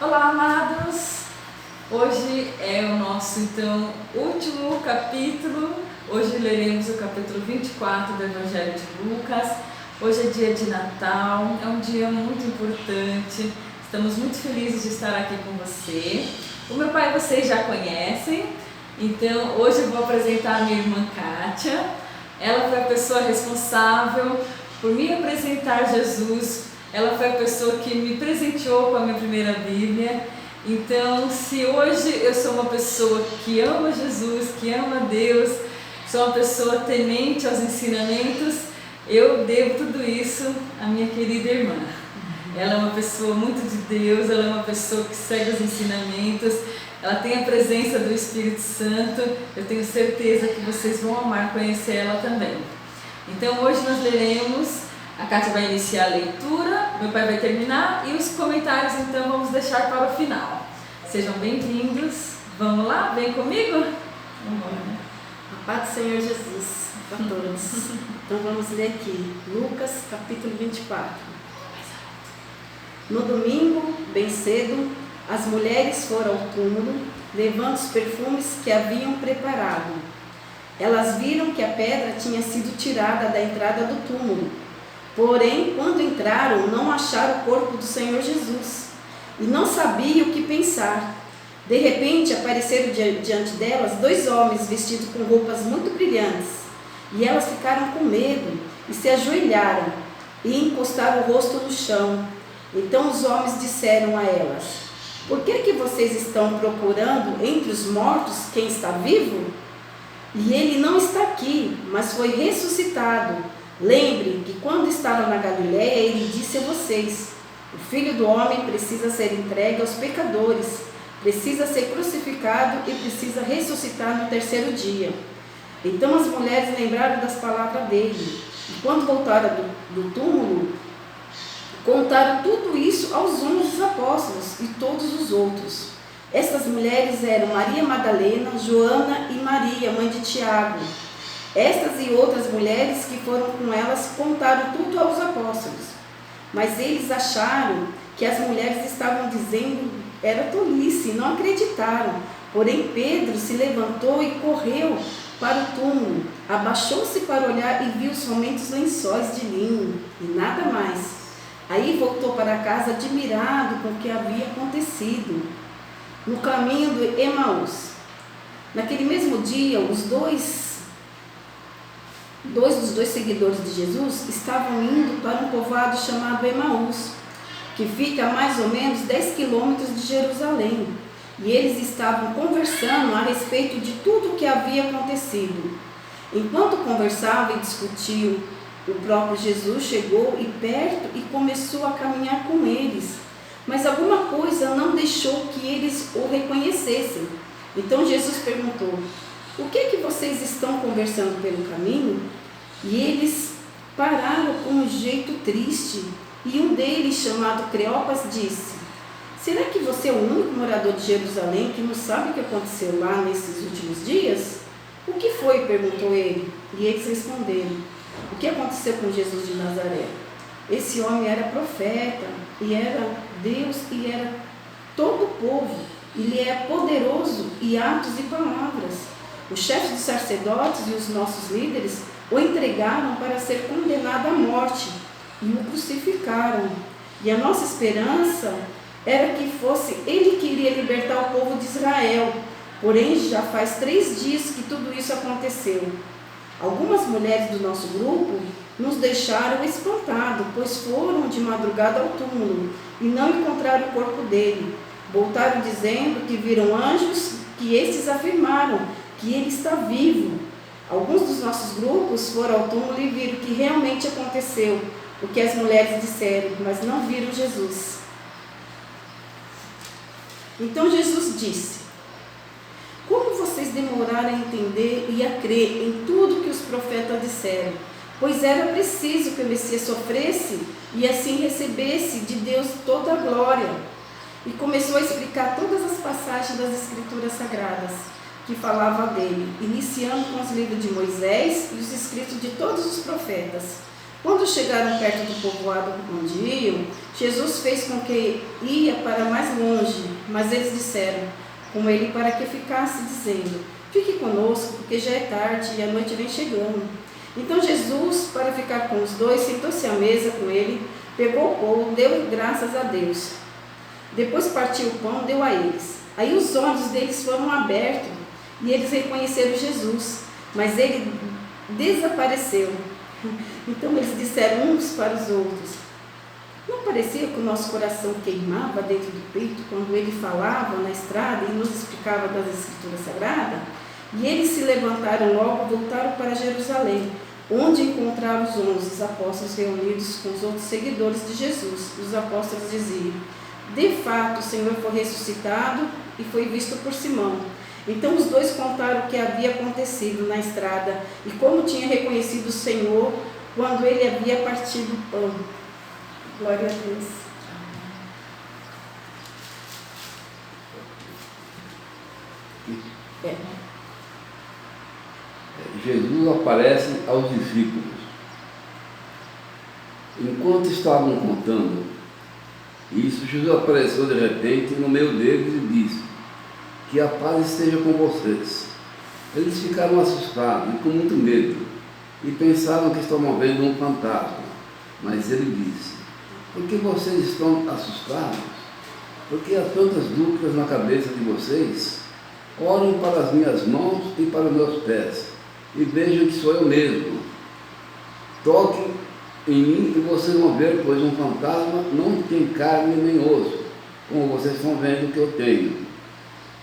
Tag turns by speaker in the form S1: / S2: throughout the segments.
S1: Olá, amados! Hoje é o nosso, último capítulo. Hoje leremos o capítulo 24 do Evangelho de Lucas. Hoje é dia de Natal, é um dia muito importante. Estamos muito felizes de estar aqui com você. O meu pai vocês já conhecem, então hoje eu vou apresentar a minha irmã Kátia. Ela foi a pessoa responsável por me apresentar Jesus. Ela foi a pessoa que me presenteou com a minha primeira Bíblia. Então, se hoje eu sou uma pessoa que ama Jesus, que ama Deus, sou uma pessoa temente aos ensinamentos, eu devo tudo isso à minha querida irmã. Ela é uma pessoa muito de Deus, ela é uma pessoa que segue os ensinamentos, ela tem a presença do Espírito Santo. Eu tenho certeza que vocês vão amar conhecer ela também. Então, hoje nós leremos. A Kátia vai iniciar a leitura, meu pai vai terminar e os comentários então vamos deixar para o final. Sejam bem-vindos. Vamos lá? Vem comigo? Vamos lá, né?
S2: A paz do Senhor Jesus para todos. Então vamos ler aqui, Lucas capítulo 24. No domingo, bem cedo, as mulheres foram ao túmulo, levando os perfumes que haviam preparado. Elas viram que a pedra tinha sido tirada da entrada do túmulo. Porém, quando entraram, não acharam o corpo do Senhor Jesus e não sabiam o que pensar. De repente, apareceram diante delas dois homens vestidos com roupas muito brilhantes. E elas ficaram com medo e se ajoelharam e encostaram o rosto no chão. Então os homens disseram a elas: por que vocês estão procurando entre os mortos quem está vivo? E ele não está aqui, mas foi ressuscitado. Lembre que quando estava na Galiléia, ele disse a vocês: o Filho do Homem precisa ser entregue aos pecadores, precisa ser crucificado e precisa ressuscitar no terceiro dia. Então as mulheres lembraram das palavras dele, e quando voltaram do túmulo, contaram tudo isso aos 11 apóstolos e todos os outros. Estas mulheres eram Maria Madalena, Joana e Maria, mãe de Tiago. Estas e outras mulheres que foram com elas contaram tudo aos apóstolos. Mas eles acharam que as mulheres estavam dizendo era tolice, não acreditaram. Porém Pedro se levantou e correu para o túmulo, abaixou-se para olhar e viu somente os lençóis de linho e nada mais. Aí voltou para casa admirado com o que havia acontecido. No caminho do Emaús. Naquele mesmo dia, dois dos dois seguidores de Jesus estavam indo para um povoado chamado Emaús, que fica a mais ou menos 10 quilômetros de Jerusalém, e eles estavam conversando a respeito de tudo o que havia acontecido. Enquanto conversavam e discutiam, o próprio Jesus chegou perto e começou a caminhar com eles, mas alguma coisa não deixou que eles o reconhecessem. Então Jesus perguntou: o que vocês estão conversando pelo caminho? E eles pararam com um jeito triste. E um deles, chamado Cleopas, disse: será que você é o único morador de Jerusalém que não sabe o que aconteceu lá nesses últimos dias? O que foi? Perguntou ele. E eles responderam: o que aconteceu com Jesus de Nazaré? Esse homem era profeta, e era Deus, e era todo o povo. Ele é poderoso em atos e palavras. Os chefes dos sacerdotes e os nossos líderes o entregaram para ser condenado à morte e o crucificaram. E a nossa esperança era que fosse ele que iria libertar o povo de Israel. Porém, já faz 3 dias que tudo isso aconteceu. Algumas mulheres do nosso grupo nos deixaram espantados, pois foram de madrugada ao túmulo e não encontraram o corpo dele. Voltaram dizendo que viram anjos, que estes afirmaram que ele está vivo. Alguns dos nossos grupos foram ao túmulo e viram que realmente aconteceu o que as mulheres disseram, mas não viram Jesus. Então Jesus disse: como vocês demoraram a entender e a crer em tudo que os profetas disseram? Pois era preciso que o Messias sofresse e assim recebesse de Deus toda a glória. E começou a explicar todas as passagens das Escrituras Sagradas que falava dele, iniciando com os livros de Moisés e os escritos de todos os profetas. Quando chegaram perto do povoado onde iam, Jesus fez com que ia para mais longe, mas eles disseram com ele para que ficasse, dizendo: fique conosco, porque já é tarde e a noite vem chegando. Então Jesus, para ficar com os dois, sentou-se à mesa com ele, pegou o pão, deu graças a Deus. Depois partiu o pão, deu a eles. Aí os olhos deles foram abertos e eles reconheceram Jesus, mas ele desapareceu. Então eles disseram uns para os outros: não parecia que o nosso coração queimava dentro do peito quando ele falava na estrada e nos explicava das Escrituras Sagradas? E eles se levantaram logo, voltaram para Jerusalém, onde encontraram os 11 apóstolos reunidos com os outros seguidores de Jesus. Os apóstolos diziam: de fato, o Senhor foi ressuscitado e foi visto por Simão. Então os dois contaram o que havia acontecido na estrada e como tinha reconhecido o Senhor quando ele havia partido o pão. Glória a Deus.
S3: Jesus aparece aos discípulos. Enquanto estavam contando isso, Jesus apareceu de repente no meio deles e disse: que a paz esteja com vocês. Eles ficaram assustados e com muito medo e pensaram que estavam vendo um fantasma. Mas ele disse: por que vocês estão assustados? Porque há tantas dúvidas na cabeça de vocês? Olhem para as minhas mãos e para os meus pés e vejam que sou eu mesmo. Toquem em mim e vocês vão ver, pois um fantasma não tem carne nem osso, como vocês estão vendo que eu tenho.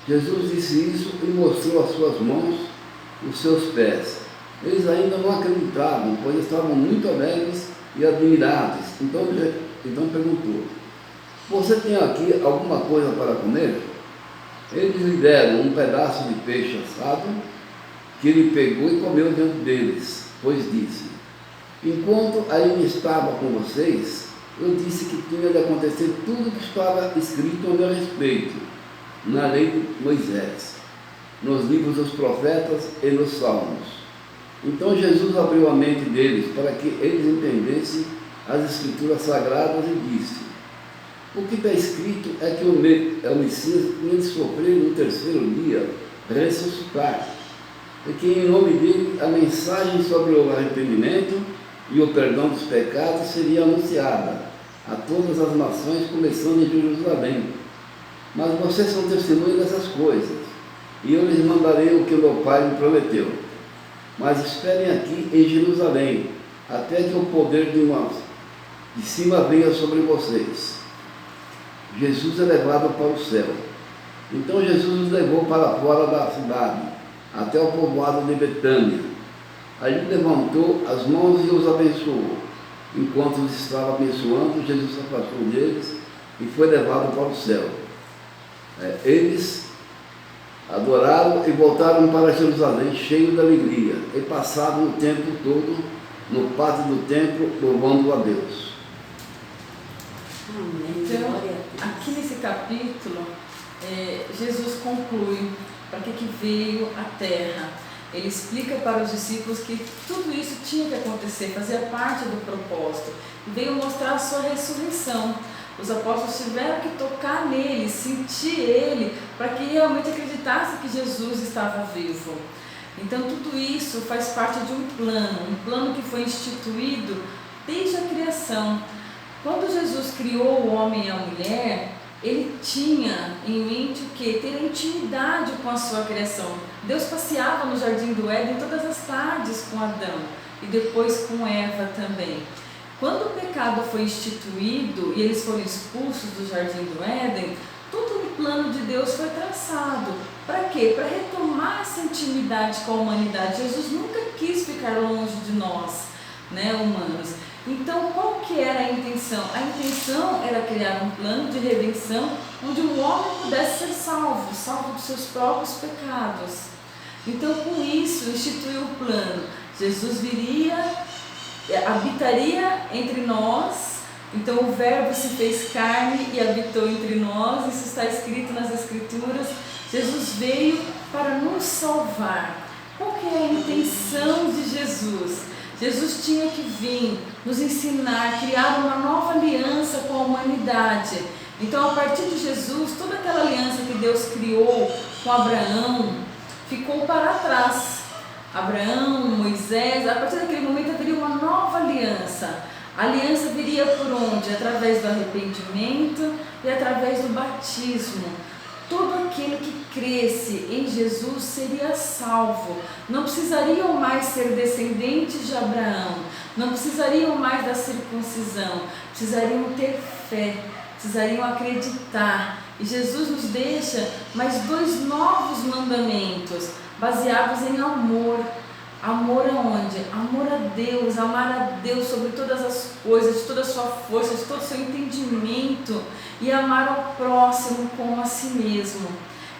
S3: Jesus disse isso e mostrou as suas mãos, os seus pés. Eles ainda não acreditavam, pois estavam muito alegres e admirados. Então perguntou: você tem aqui alguma coisa para comer? Eles lhe deram um pedaço de peixe assado, que ele pegou e comeu dentro deles, pois disse: enquanto ainda estava com vocês, eu disse que tinha de acontecer tudo o que estava escrito a meu respeito, na lei de Moisés, nos livros dos profetas e nos salmos. Então Jesus abriu a mente deles para que eles entendessem as Escrituras Sagradas e disse: o que está escrito é que o Messias tinha de sofrer no terceiro dia, ressuscitar, e que em nome dele a mensagem sobre o arrependimento e o perdão dos pecados seria anunciada a todas as nações, começando em Jerusalém. Mas vocês são testemunhas dessas coisas, e eu lhes mandarei o que o meu Pai me prometeu. Mas esperem aqui em Jerusalém, até que o poder de cima venha sobre vocês. Jesus é levado para o céu. Então Jesus os levou para fora da cidade, até o povoado de Betânia. Ali levantou as mãos e os abençoou. Enquanto os estava abençoando, Jesus se afastou deles e foi levado para o céu. Eles adoraram e voltaram para Jerusalém cheios de alegria e passaram o tempo todo no pátio do templo louvando a Deus.
S1: Então, aqui nesse capítulo, Jesus conclui para que veio a terra. Ele explica para os discípulos que tudo isso tinha que acontecer, fazia parte do propósito. E veio mostrar a sua ressurreição. Os apóstolos tiveram que tocar nele, sentir ele, para que realmente acreditassem que Jesus estava vivo. Então tudo isso faz parte de um plano que foi instituído desde a criação. Quando Jesus criou o homem e a mulher, ele tinha em mente o quê? Ter intimidade com a sua criação. Deus passeava no jardim do Éden todas as tardes com Adão e depois com Eva também. Quando o pecado foi instituído e eles foram expulsos do jardim do Éden, todo o plano de Deus foi traçado. Para quê? Para retomar essa intimidade com a humanidade. Jesus nunca quis ficar longe de nós, humanos. Então, qual que era a intenção? A intenção era criar um plano de redenção onde o homem pudesse ser salvo dos seus próprios pecados. Então, com isso, instituiu o plano. Jesus habitaria entre nós. Então, o Verbo se fez carne e habitou entre nós. Isso está escrito nas Escrituras. Jesus veio para nos salvar. Qual que é a intenção de Jesus? Jesus tinha que vir nos ensinar, criar uma nova aliança com a humanidade. Então, a partir de Jesus, toda aquela aliança que Deus criou com Abraão ficou para trás. Abraão, Moisés, a partir daquele momento haveria uma nova aliança. A aliança viria por onde? Através do arrependimento e através do batismo. Todo aquele que cresce em Jesus seria salvo. Não precisariam mais ser descendentes de Abraão, não precisariam mais da circuncisão, precisariam ter fé, precisariam acreditar. E Jesus nos deixa mais 2 novos mandamentos, baseados em amor. Amor aonde? Amor a Deus, amar a Deus sobre todas as coisas, de toda a sua força, de todo o seu entendimento, e amar ao próximo como a si mesmo.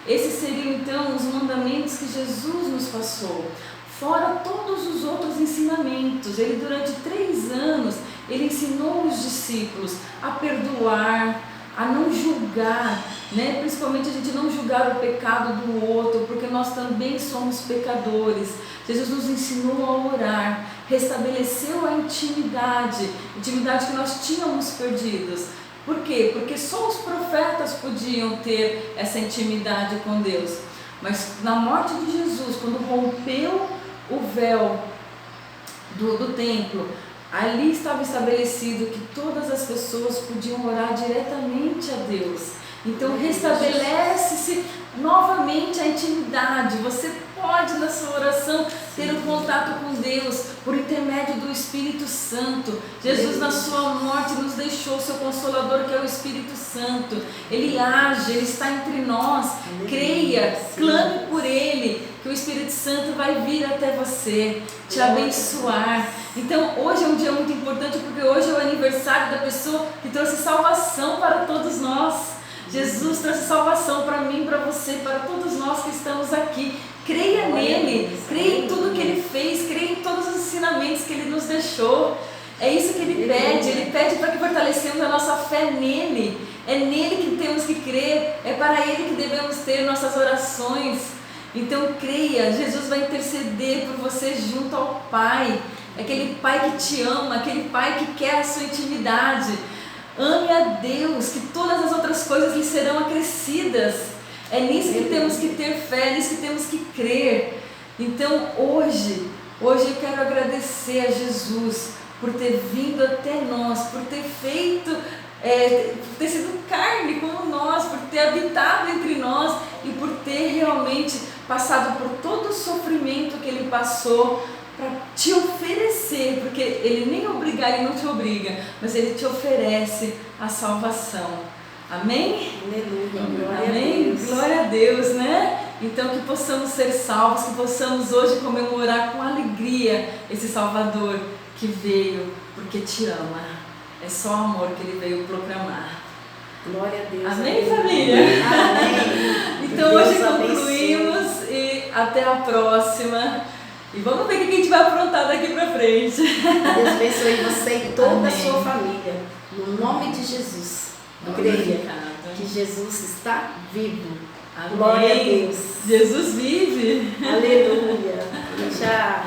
S1: Esses seriam então os mandamentos que Jesus nos passou, fora todos os outros ensinamentos. Ele durante 3 anos, ele ensinou os discípulos a perdoar, a não julgar, né? Principalmente a gente não julgar o pecado do outro, porque nós também somos pecadores. Jesus nos ensinou a orar, restabeleceu a intimidade que nós tínhamos perdidos. Por quê? Porque só os profetas podiam ter essa intimidade com Deus. Mas na morte de Jesus, quando rompeu o véu do templo, ali estava estabelecido que todas as pessoas podiam orar diretamente a Deus. Então restabelece-se novamente a intimidade. Você pode na sua oração ter um contato com Deus por intermédio do Espírito Santo. Jesus na sua morte nos deixou o seu Consolador, que é o Espírito Santo. Ele age, ele está entre nós. Creia, clame por ele, que o Espírito Santo vai vir até você, te abençoar. Então hoje é um dia muito importante, porque hoje é o aniversário da pessoa que trouxe salvação para todos nós. Jesus trouxe salvação para mim, para você, para todos nós que estamos aqui. Creia nele, creia em tudo que ele fez, creia em todos os ensinamentos que ele nos deixou. É isso que ele pede para que fortalecemos a nossa fé nele. É nele que temos que crer, é para ele que devemos ter nossas orações. Então creia, Jesus vai interceder por você junto ao Pai. Aquele Pai que te ama, aquele Pai que quer a sua intimidade. Ame a Deus, que todas as outras coisas lhe serão acrescidas. É nisso que temos que ter fé, é nisso que temos que crer. Então hoje eu quero agradecer a Jesus por ter vindo até nós, por ter feito, por ter sido carne como nós, por ter habitado entre nós e por ter realmente passado por todo o sofrimento que ele passou, para te oferecer, porque ele nem obrigar, ele não te obriga, mas ele te oferece a salvação. Amém?
S2: Aleluia,
S1: amém? Glória a Deus, né? Então que possamos ser salvos, que possamos hoje comemorar com alegria esse Salvador que veio porque te ama. É só amor que ele veio proclamar.
S2: Glória a Deus.
S1: Amém, família?
S2: Amém.
S1: Então
S2: Deus
S1: hoje concluímos e até a próxima. E vamos ver o que a gente vai aprontar daqui pra frente.
S2: Deus abençoe você e toda
S1: Amém.
S2: a sua família. No nome de Jesus. Creia que Jesus está vivo.
S1: Amém.
S2: Glória a Deus.
S1: Jesus vive.
S2: Aleluia. Tchau.